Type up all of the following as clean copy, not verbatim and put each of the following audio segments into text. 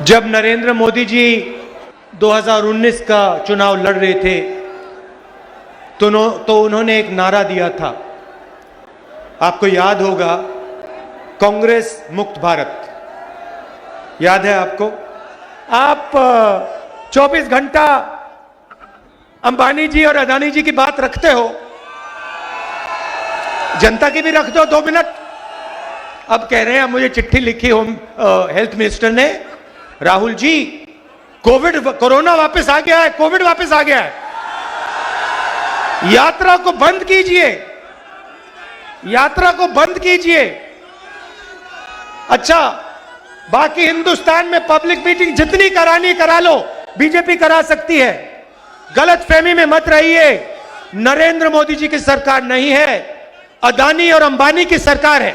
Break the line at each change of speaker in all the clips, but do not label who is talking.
जब नरेंद्र मोदी जी 2019 का चुनाव लड़ रहे थे तो उन्होंने एक नारा दिया था, आपको याद होगा, कांग्रेस मुक्त भारत। याद है आपको? आप 24 घंटा अंबानी जी और अदानी जी की बात रखते हो, जनता की भी रख दो 2 मिनट। अब कह रहे हैं, मुझे चिट्ठी लिखी होम हेल्थ मिनिस्टर ने, राहुल जी कोरोना वापस आ गया है, कोविड वापस आ गया है, यात्रा को बंद कीजिए, यात्रा को बंद कीजिए। अच्छा, बाकी हिंदुस्तान में पब्लिक मीटिंग जितनी करानी करा लो, बीजेपी करा सकती है। गलत फहमी में मत रहिए, नरेंद्र मोदी जी की सरकार नहीं है, अदानी और अंबानी की सरकार है।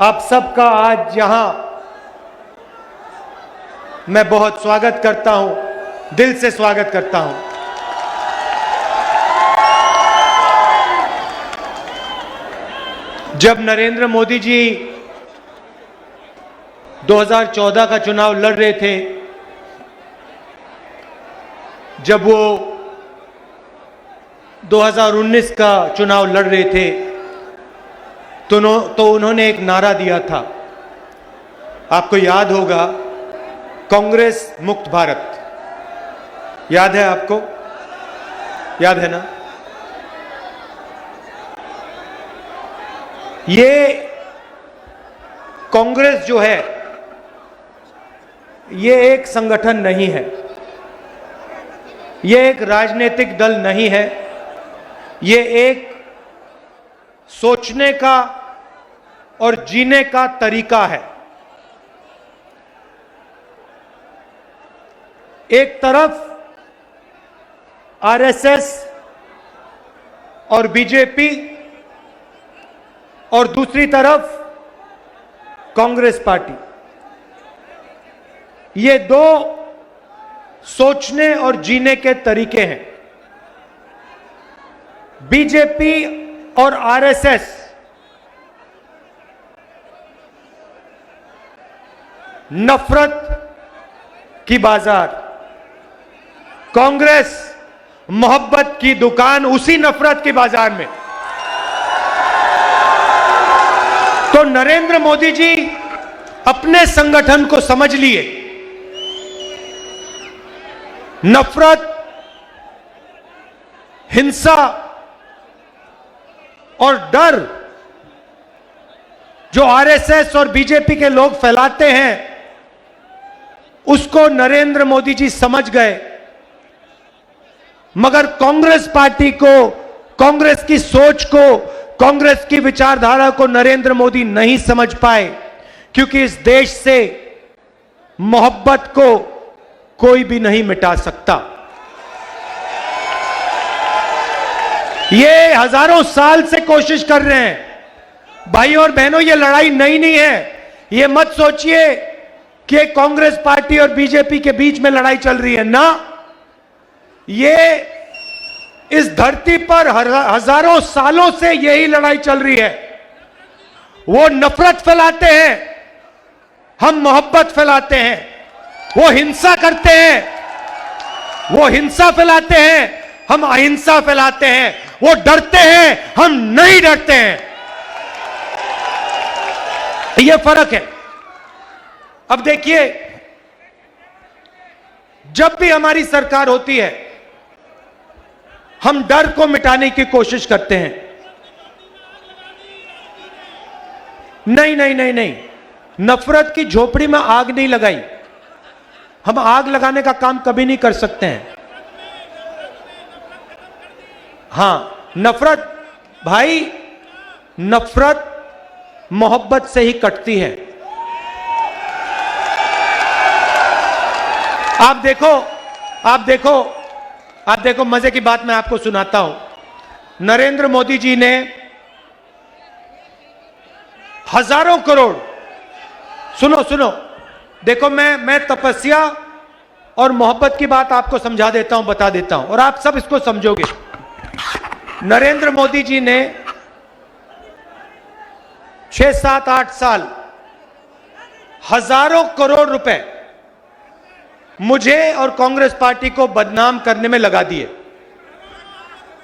आप सबका आज यहां मैं बहुत स्वागत करता हूं, दिल से स्वागत करता हूं। जब नरेंद्र मोदी जी 2014 का चुनाव लड़ रहे थे, जब वो 2019 का चुनाव लड़ रहे थे तो उन्होंने एक नारा दिया था, आपको याद होगा, कांग्रेस मुक्त भारत। याद है आपको? याद है ना? ये कांग्रेस जो है, ये एक संगठन नहीं है, ये एक राजनीतिक दल नहीं है, ये एक सोचने का और जीने का तरीका है। एक तरफ आरएसएस और बीजेपी और दूसरी तरफ कांग्रेस पार्टी, ये दो सोचने और जीने के तरीके हैं। बीजेपी और आरएसएस नफरत की बाजार, कांग्रेस मोहब्बत की दुकान, उसी नफरत की बाजार में। तो नरेंद्र मोदी जी अपने संगठन को समझ लिए, नफरत, हिंसा और डर जो आरएसएस और बीजेपी के लोग फैलाते हैं, उसको नरेंद्र मोदी जी समझ गए। मगर कांग्रेस पार्टी को, कांग्रेस की सोच को, कांग्रेस की विचारधारा को नरेंद्र मोदी नहीं समझ पाए, क्योंकि इस देश से मोहब्बत को कोई भी नहीं मिटा सकता। ये हजारों साल से कोशिश कर रहे हैं। भाई और बहनों, ये लड़ाई नई नहीं है। ये मत सोचिए कि कांग्रेस पार्टी और बीजेपी के बीच में लड़ाई चल रही है ना, ये इस धरती पर हजारों सालों से यही लड़ाई चल रही है। वो नफरत फैलाते हैं, हम मोहब्बत फैलाते हैं। वो हिंसा करते हैं, वो हिंसा फैलाते हैं, हम अहिंसा फैलाते हैं। वो डरते हैं, हम नहीं डरते हैं। ये फर्क है। अब देखिए, जब भी हमारी सरकार होती है, हम डर को मिटाने की कोशिश करते हैं। नहीं नहीं नहीं नहीं, नफरत की झोपड़ी में आग नहीं लगाई। हम आग लगाने का काम कभी नहीं कर सकते हैं। हां, नफरत, भाई, नफरत मोहब्बत से ही कटती है। आप देखो, आप देखो, आप देखो, मजे की बात मैं आपको सुनाता हूं। नरेंद्र मोदी जी ने हजारों करोड़, सुनो सुनो, देखो, मैं तपस्या और मोहब्बत की बात आपको समझा देता हूं, बता देता हूं, और आप सब इसको समझोगे। नरेंद्र मोदी जी ने 6, 7, 8 साल हजारों करोड़ रुपए मुझे और कांग्रेस पार्टी को बदनाम करने में लगा दिए।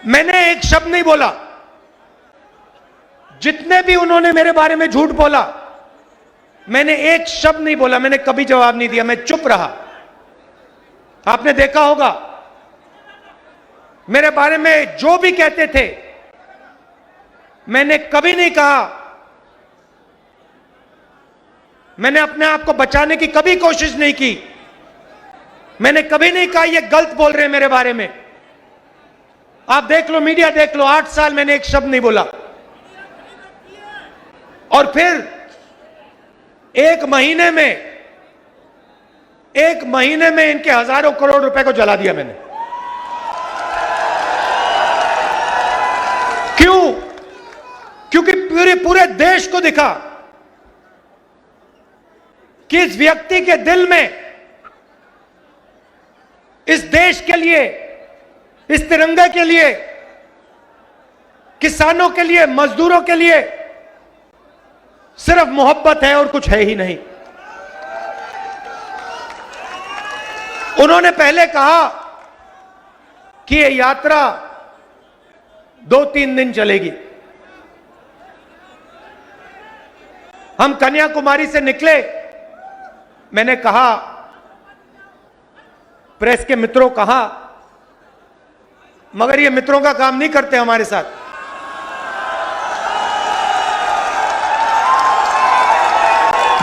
मैंने एक शब्द नहीं बोला। जितने भी उन्होंने मेरे बारे में झूठ बोला, मैंने एक शब्द नहीं बोला, मैंने कभी जवाब नहीं दिया, मैं चुप रहा। आपने देखा होगा मेरे बारे में जो भी कहते थे, मैंने कभी नहीं कहा, मैंने अपने आप को बचाने की कभी कोशिश नहीं की, मैंने कभी नहीं कहा ये गलत बोल रहे हैं मेरे बारे में। आप देख लो, मीडिया देख लो, 8 साल मैंने एक शब्द नहीं बोला। और फिर एक महीने में इनके हजारों करोड़ रुपए को जला दिया मैंने। क्यों? क्योंकि पूरे देश को दिखा कि इस व्यक्ति के दिल में इस देश के लिए, इस तिरंगे के लिए, किसानों के लिए, मजदूरों के लिए सिर्फ मोहब्बत है और कुछ है ही नहीं। उन्होंने पहले कहा कि यह यात्रा 2-3 दिन चलेगी। हम कन्याकुमारी से निकले, मैंने कहा, प्रेस के मित्रों कहा, मगर ये मित्रों का काम नहीं करते हमारे साथ।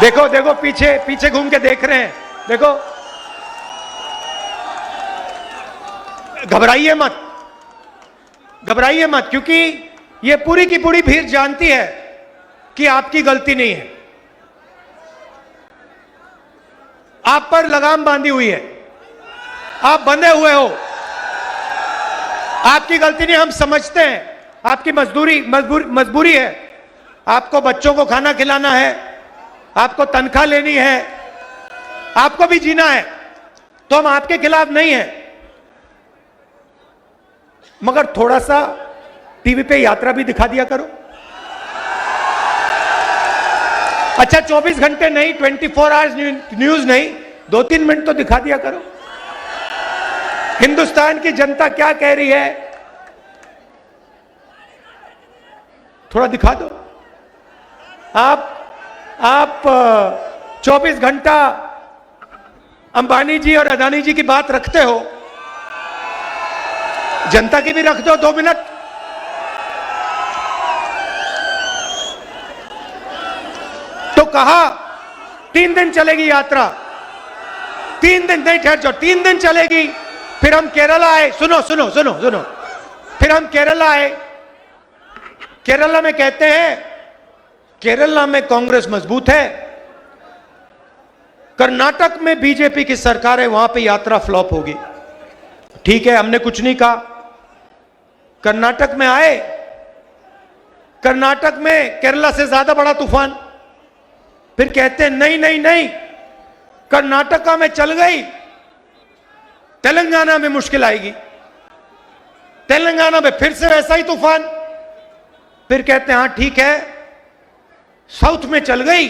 देखो देखो, पीछे घूम के देख रहे हैं, देखो। घबराइए मत, क्योंकि ये पूरी की पूरी भीड़ जानती है कि आपकी गलती नहीं है। आप पर लगाम बांधी हुई है, आप बंधे हुए हो। आपकी गलती नहीं, हम समझते हैं, आपकी मजबूरी है। आपको बच्चों को खाना खिलाना है, आपको तनख्वाह लेनी है, आपको भी जीना है, तो हम आपके खिलाफ नहीं हैं। मगर थोड़ा सा टीवी पे यात्रा भी दिखा दिया करो। अच्छा, 24 घंटे नहीं, 24 आवर्स न्यूज नहीं, 2-3 मिनट तो दिखा दिया करो। हिंदुस्तान की जनता क्या कह रही है, थोड़ा दिखा दो। आप 24 घंटा अंबानी जी और अदानी जी की बात रखते हो, जनता की भी रख दो 2 मिनट। तो कहा 3 दिन चलेगी यात्रा, 3 दिन नहीं, ठहर जाओ, 3 दिन चलेगी। फिर हम केरला आए, सुनो, फिर हम केरला आए। केरला में कहते हैं, केरला में कांग्रेस मजबूत है, कर्नाटक में बीजेपी की सरकार है, वहां पे यात्रा फ्लॉप होगी। ठीक है, हमने कुछ नहीं कहा। कर्नाटक में आए, कर्नाटक में केरला से ज्यादा बड़ा तूफान। फिर कहते हैं नहीं, कर्नाटका में चल गई, तेलंगाना में मुश्किल आएगी, तेलंगाना में फिर से वैसा ही तूफान। फिर कहते हैं हाँ ठीक है, साउथ में चल गई,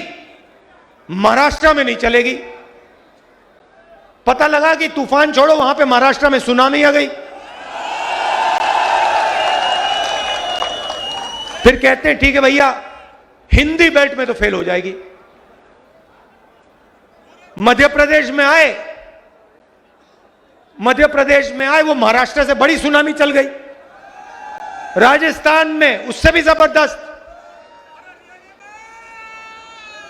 महाराष्ट्र में नहीं चलेगी। पता लगा कि तूफान छोड़ो, वहां पे महाराष्ट्र में सुनामी आ गई। फिर कहते हैं ठीक है भैया, हिंदी बेल्ट में तो फेल हो जाएगी। मध्य प्रदेश में आए, वो महाराष्ट्र से बड़ी सुनामी चल गई। राजस्थान में उससे भी जबरदस्त,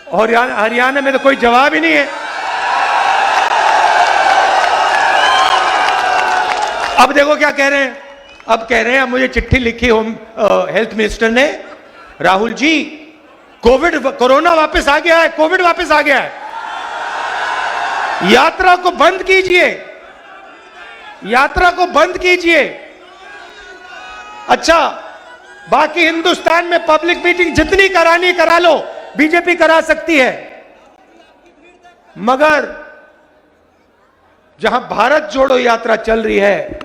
और हरियाणा में तो कोई जवाब ही नहीं है। अब देखो क्या कह रहे हैं, अब कह रहे हैं, मुझे चिट्ठी लिखी हेल्थ मिनिस्टर ने, राहुल जी कोरोना वापस आ गया है, कोविड वापस आ गया है, यात्रा को बंद कीजिए, यात्रा को बंद कीजिए। अच्छा, बाकी हिंदुस्तान में पब्लिक मीटिंग जितनी करानी करा लो, बीजेपी करा सकती है, मगर जहां भारत जोड़ो यात्रा चल रही है,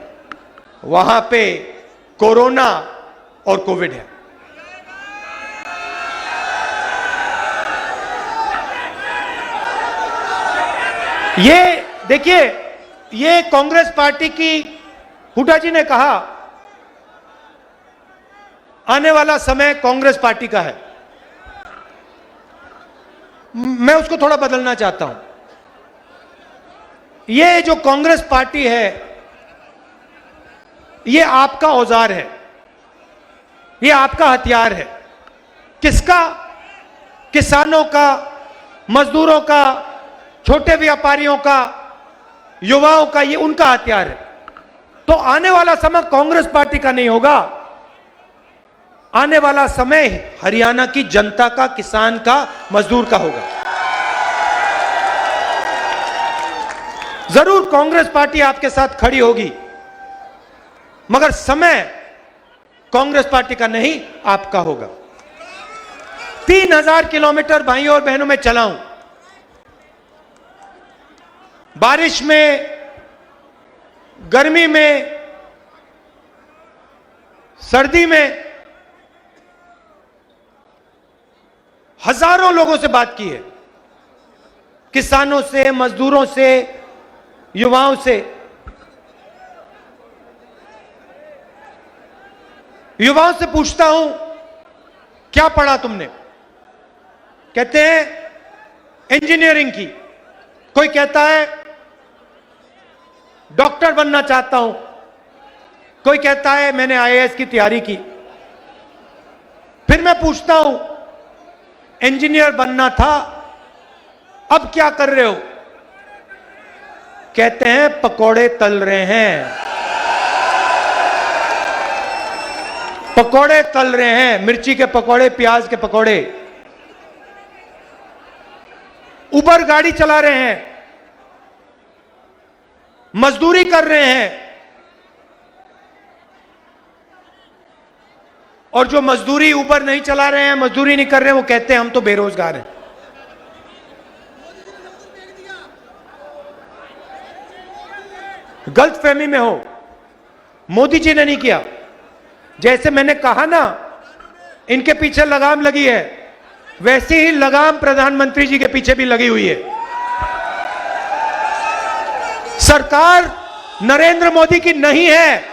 वहां पे कोरोना और कोविड है। ये देखिए, ये कांग्रेस पार्टी की, हुड्डा जी ने कहा आने वाला समय कांग्रेस पार्टी का है। मैं उसको थोड़ा बदलना चाहता हूं। ये जो कांग्रेस पार्टी है, ये आपका औजार है, ये आपका हथियार है। किसका? किसानों का, मजदूरों का, छोटे व्यापारियों का, युवाओं का, ये उनका हथियार है। तो आने वाला समय कांग्रेस पार्टी का नहीं होगा, आने वाला समय हरियाणा की जनता का, किसान का, मजदूर का होगा। जरूर कांग्रेस पार्टी आपके साथ खड़ी होगी, मगर समय कांग्रेस पार्टी का नहीं, आपका होगा। 3000 किलोमीटर भाइयों और बहनों में चला हूं, बारिश में, गर्मी में, सर्दी में, हजारों लोगों से बात की है, किसानों से, मजदूरों से, युवाओं से। युवाओं से पूछता हूं, क्या पढ़ा तुमने? कहते हैं इंजीनियरिंग की, कोई कहता है डॉक्टर बनना चाहता हूं, कोई कहता है मैंने आईएएस की तैयारी की। फिर मैं पूछता हूं, इंजीनियर बनना था, अब क्या कर रहे हो? कहते हैं पकोड़े तल रहे हैं, पकोड़े तल रहे हैं, मिर्ची के पकोड़े, प्याज के पकोड़े। उबर गाड़ी चला रहे हैं, मजदूरी कर रहे हैं, और जो मजदूरी उबर नहीं चला रहे हैं, मजदूरी नहीं कर रहे हैं, वो कहते हैं हम तो बेरोजगार हैं। गलतफहमी में हो, मोदी जी ने नहीं किया। जैसे मैंने कहा ना, इनके पीछे लगाम लगी है, वैसे ही लगाम प्रधानमंत्री जी के पीछे भी लगी हुई है। सरकार नरेंद्र मोदी की नहीं है,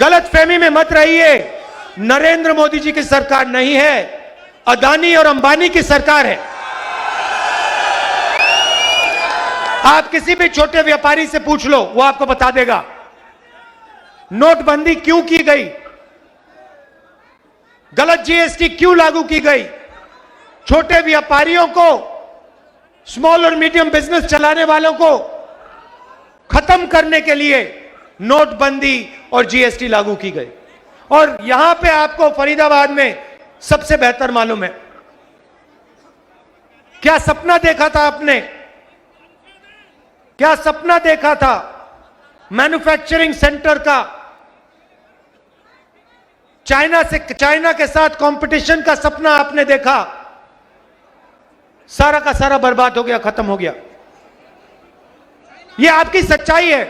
गलतफहमी में मत रहिए। नरेंद्र मोदी जी की सरकार नहीं है, अदानी और अंबानी की सरकार है। आप किसी भी छोटे व्यापारी से पूछ लो, वो आपको बता देगा नोटबंदी क्यों की गई, गलत जीएसटी क्यों लागू की गई। छोटे व्यापारियों को, स्मॉल और मीडियम बिजनेस चलाने वालों को खत्म करने के लिए नोटबंदी और जीएसटी लागू की गई। और यहां पे आपको फरीदाबाद में सबसे बेहतर मालूम है, क्या सपना देखा था आपने, क्या सपना देखा था मैन्युफैक्चरिंग सेंटर का, चाइना के साथ कंपटीशन का सपना आपने देखा, सारा का सारा बर्बाद हो गया, खत्म हो गया। यह आपकी सच्चाई है।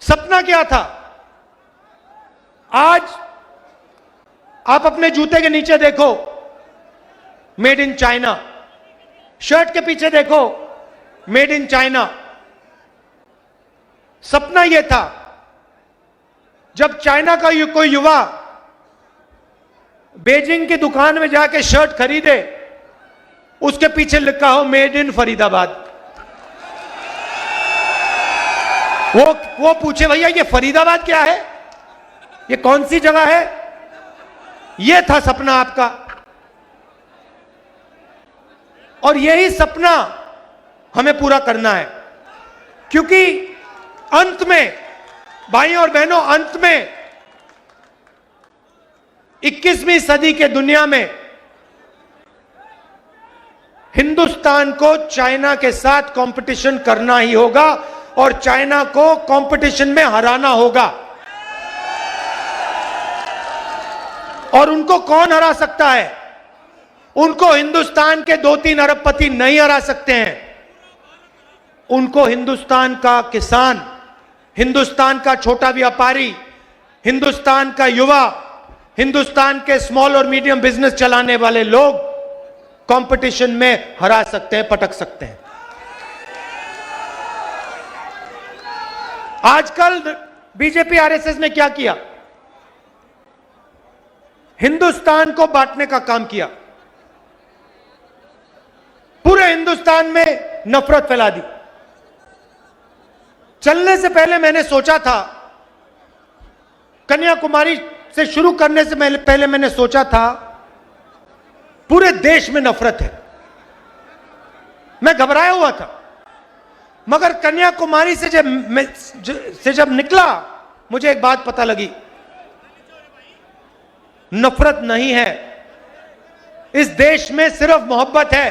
सपना क्या था? आज आप अपने जूते के नीचे देखो, मेड इन चाइना, शर्ट के पीछे देखो, मेड इन चाइना। सपना यह था जब चाइना का कोई युवा बीजिंग की दुकान में जाके शर्ट खरीदे, उसके पीछे लिखा हो मेड इन फरीदाबाद। वो पूछे भैया ये फरीदाबाद क्या है, ये कौन सी जगह है? ये था सपना आपका। और यही सपना हमें पूरा करना है, क्योंकि अंत में भाइयों और बहनों, अंत में 21वीं सदी के दुनिया में हिंदुस्तान को चाइना के साथ कंपटीशन करना ही होगा और चाइना को कंपटीशन में हराना होगा। और उनको कौन हरा सकता है? उनको हिंदुस्तान के 2-3 अरबपति नहीं हरा सकते हैं। उनको हिंदुस्तान का किसान, हिंदुस्तान का छोटा व्यापारी, हिंदुस्तान का युवा, हिंदुस्तान के स्मॉल और मीडियम बिजनेस चलाने वाले लोग कंपटीशन में हरा सकते हैं, पटक सकते हैं। आजकल बीजेपी आरएसएस ने क्या किया? हिंदुस्तान को बांटने का काम किया, पूरे हिंदुस्तान में नफरत फैला दी। चलने से पहले मैंने सोचा था, कन्याकुमारी से शुरू करने से पहले मैंने सोचा था पूरे देश में नफरत है, मैं घबराया हुआ था। मगर कन्याकुमारी से जब निकला, मुझे एक बात पता लगी, नफरत नहीं है इस देश में, सिर्फ मोहब्बत है।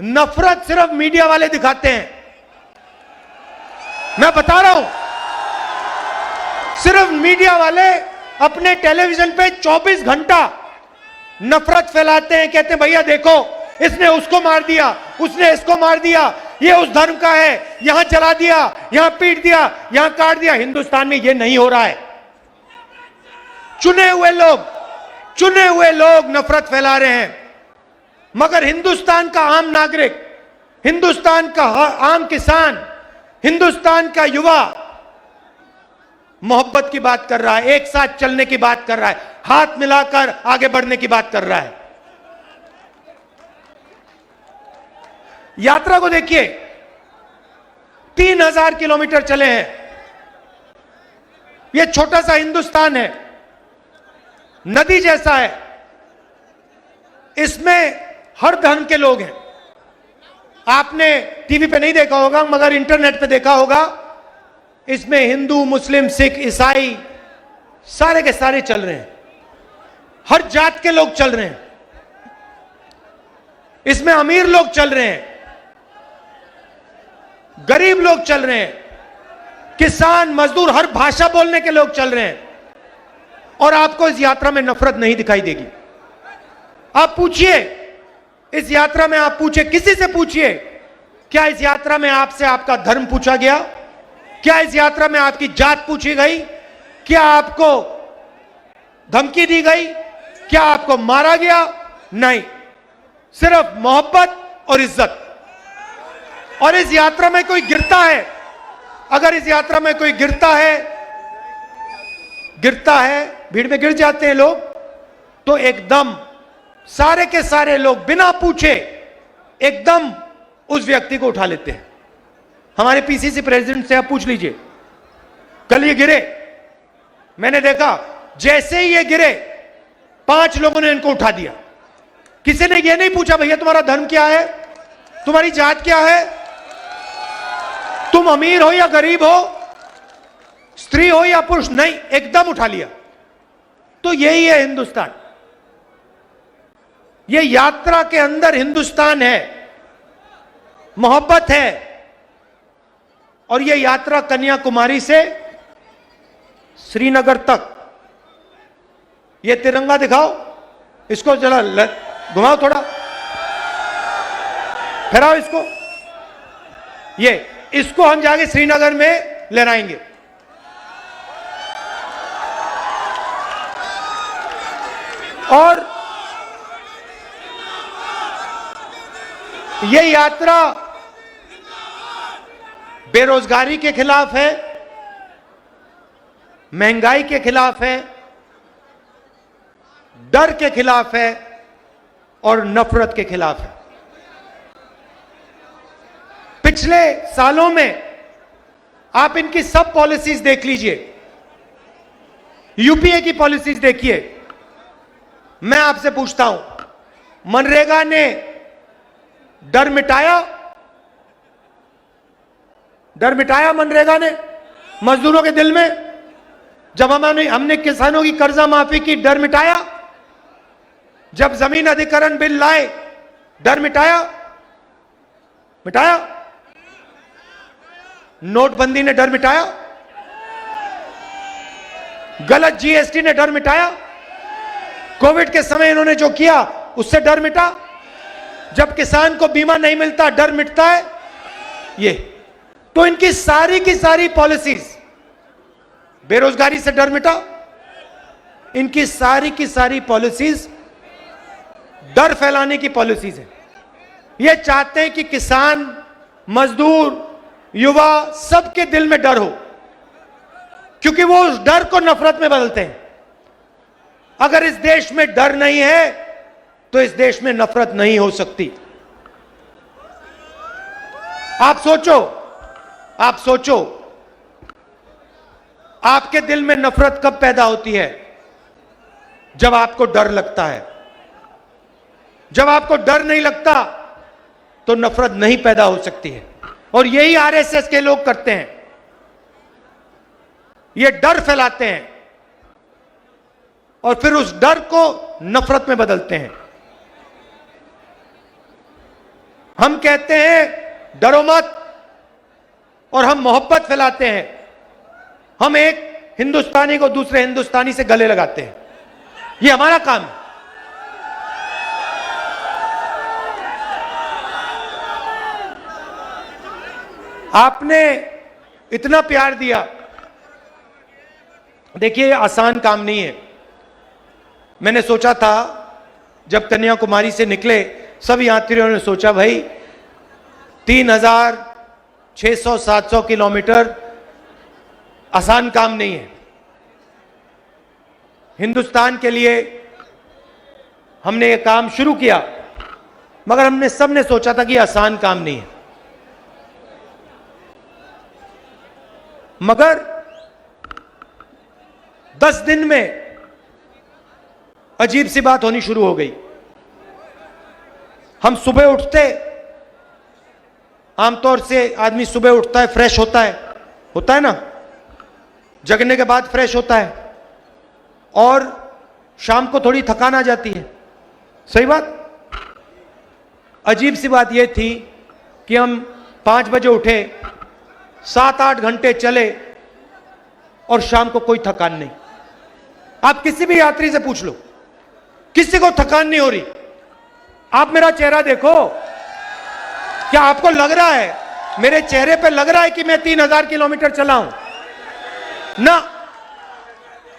नफरत सिर्फ मीडिया वाले दिखाते हैं, मैं बता रहा हूं। सिर्फ मीडिया वाले अपने टेलीविजन पे 24 घंटा नफरत फैलाते हैं, कहते हैं भैया देखो इसने उसको मार दिया, उसने इसको मार दिया, ये उस धर्म का है, यहां जला दिया, यहां पीट दिया, यहां काट दिया। हिंदुस्तान में ये नहीं हो रहा है। चुने हुए लोग नफरत फैला रहे हैं, मगर हिंदुस्तान का आम नागरिक, हिंदुस्तान का आम किसान, हिंदुस्तान का युवा मोहब्बत की बात कर रहा है, एक साथ चलने की बात कर रहा है, हाथ मिलाकर आगे बढ़ने की बात कर रहा है। यात्रा को देखिए, 3000 किलोमीटर चले हैं। यह छोटा सा हिंदुस्तान है, नदी जैसा है, इसमें हर धर्म के लोग हैं। आपने टीवी पे नहीं देखा होगा मगर इंटरनेट पे देखा होगा, इसमें हिंदू, मुस्लिम, सिख, ईसाई सारे के सारे चल रहे हैं, हर जात के लोग चल रहे हैं। इसमें अमीर लोग चल रहे हैं, गरीब लोग चल रहे हैं, किसान, मजदूर, हर भाषा बोलने के लोग चल रहे हैं। और आपको इस यात्रा में नफरत नहीं दिखाई देगी। आप पूछिए इस यात्रा में, आप पूछिए किसी से पूछिए, क्या इस यात्रा में आपसे आपका धर्म पूछा गया? क्या इस यात्रा में आपकी जात पूछी गई? क्या आपको धमकी दी गई? क्या आपको मारा गया? नहीं, सिर्फ मोहब्बत और इज्जत। और इस यात्रा में कोई गिरता है, अगर इस यात्रा में कोई गिरता है, भीड़ में गिर जाते हैं लोग, तो एकदम सारे के सारे लोग बिना पूछे एकदम उस व्यक्ति को उठा लेते हैं। हमारे पीसीसी प्रेसिडेंट से आप पूछ लीजिए, कल ये गिरे, मैंने देखा जैसे ही ये गिरे 5 लोगों ने इनको उठा दिया। किसी ने ये नहीं पूछा भैया तुम्हारा धर्म क्या है, तुम्हारी जात क्या है, तुम अमीर हो या गरीब हो, स्त्री हो या पुरुष, नहीं, एकदम उठा लिया। तो यही है हिंदुस्तान। ये यात्रा के अंदर हिंदुस्तान है, मोहब्बत है। और ये यात्रा कन्याकुमारी से श्रीनगर तक, ये तिरंगा दिखाओ, इसको जरा घुमाओ, थोड़ा फहराओ इसको, इसको हम जाके श्रीनगर में लहराएंगे। और ये यात्रा बेरोजगारी के खिलाफ है, महंगाई के खिलाफ है, डर के खिलाफ है और नफरत के खिलाफ है। पिछले सालों में आप इनकी सब पॉलिसीज देख लीजिए, यूपीए की पॉलिसीज देखिए। मैं आपसे पूछता हूं, मनरेगा ने डर मिटाया? डर मिटाया मनरेगा ने मजदूरों के दिल में? जब हमने किसानों की कर्जा माफी की, डर मिटाया? जब जमीन अधिग्रहण बिल लाए, डर मिटाया? नोटबंदी ने डर मिटाया? गलत जीएसटी ने डर मिटाया? कोविड के समय इन्होंने जो किया उससे डर मिटा? जब किसान को बीमा नहीं मिलता डर मिटता है? ये तो इनकी सारी की सारी पॉलिसीज, बेरोजगारी से डर मिटा? इनकी सारी की सारी पॉलिसीज डर फैलाने की पॉलिसीज है। ये चाहते हैं कि किसान, मजदूर, युवा, सबके दिल में डर हो क्योंकि वो उस डर को नफरत में बदलते हैं। अगर इस देश में डर नहीं है तो इस देश में नफरत नहीं हो सकती। आप सोचो, आपके दिल में नफरत कब पैदा होती है? जब आपको डर लगता है। जब आपको डर नहीं लगता तो नफरत नहीं पैदा हो सकती है। और यही आरएसएस के लोग करते हैं, ये डर फैलाते हैं और फिर उस डर को नफरत में बदलते हैं। हम कहते हैं डरो मत और हम मोहब्बत फैलाते हैं। हम एक हिंदुस्तानी को दूसरे हिंदुस्तानी से गले लगाते हैं। ये हमारा काम है। आपने इतना प्यार दिया। देखिए, आसान काम नहीं है। मैंने सोचा था जब कन्याकुमारी से निकले, सब यात्रियों ने सोचा भाई 3600-700 किलोमीटर आसान काम नहीं है। हिंदुस्तान के लिए हमने ये काम शुरू किया, मगर हमने सबने सोचा था कि आसान काम नहीं है। मगर 10 दिन में अजीब सी बात होनी शुरू हो गई। हम सुबह उठते, आमतौर से आदमी सुबह उठता है, फ्रेश होता है ना, जगने के बाद फ्रेश होता है और शाम को थोड़ी थकान आ जाती है। सही बात। अजीब सी बात यह थी कि हम 5 बजे उठे, 7-8 घंटे चले और शाम को कोई थकान नहीं। आप किसी भी यात्री से पूछ लो, किसी को थकान नहीं हो रही। आप मेरा चेहरा देखो, क्या आपको लग रहा है, मेरे चेहरे पे लग रहा है कि मैं 3000 किलोमीटर चला हूं? ना।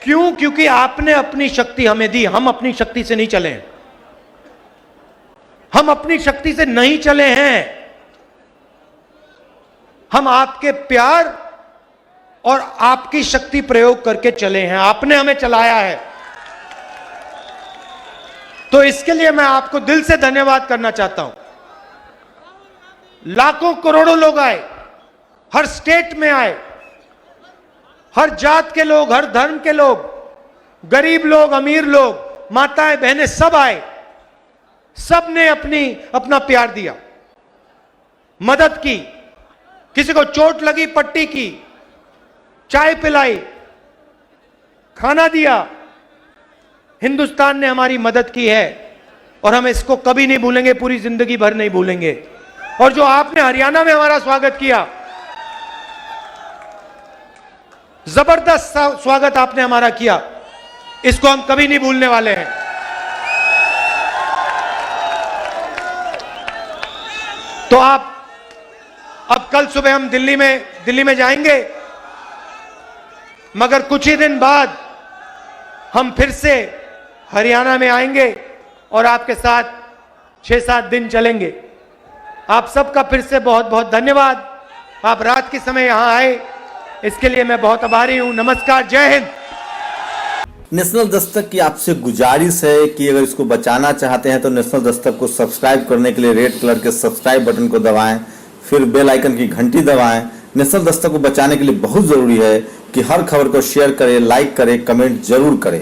क्यों? क्योंकि आपने अपनी शक्ति हमें दी। हम अपनी शक्ति से नहीं चले हैं। हम अपनी शक्ति से नहीं चले हैं। हम आपके प्यार और आपकी शक्ति प्रयोग करके चले हैं। आपने हमें चलाया है, तो इसके लिए मैं आपको दिल से धन्यवाद करना चाहता हूं। लाखों करोड़ों लोग आए, हर स्टेट में आए, हर जात के लोग, हर धर्म के लोग, गरीब लोग, अमीर लोग, माताएं बहनें, सब आए। सब ने अपना प्यार दिया, मदद की। किसी को चोट लगी, पट्टी की, चाय पिलाई, खाना दिया। हिंदुस्तान ने हमारी मदद की है और हम इसको कभी नहीं भूलेंगे, पूरी जिंदगी भर नहीं भूलेंगे। और जो आपने हरियाणा में हमारा स्वागत किया, जबरदस्त स्वागत आपने हमारा किया, इसको हम कभी नहीं भूलने वाले हैं। तो आप अब कल सुबह हम दिल्ली में जाएंगे, मगर कुछ ही दिन बाद हम फिर से हरियाणा में आएंगे और आपके साथ 6-7 दिन चलेंगे। आप सबका फिर से बहुत बहुत धन्यवाद। आप रात के समय यहां आए, इसके लिए मैं बहुत आभारी हूं। नमस्कार, जय हिंद।
नेशनल दस्तक की आपसे गुजारिश है कि अगर इसको बचाना चाहते हैं तो नेशनल दस्तक को सब्सक्राइब करने के लिए रेड कलर के सब्सक्राइब बटन को दबाएं, फिर बेल आइकन की घंटी दबाएं। नेशनल दस्तक को बचाने के लिए बहुत जरूरी है कि हर खबर को शेयर करें, लाइक करें, कमेंट जरूर करें।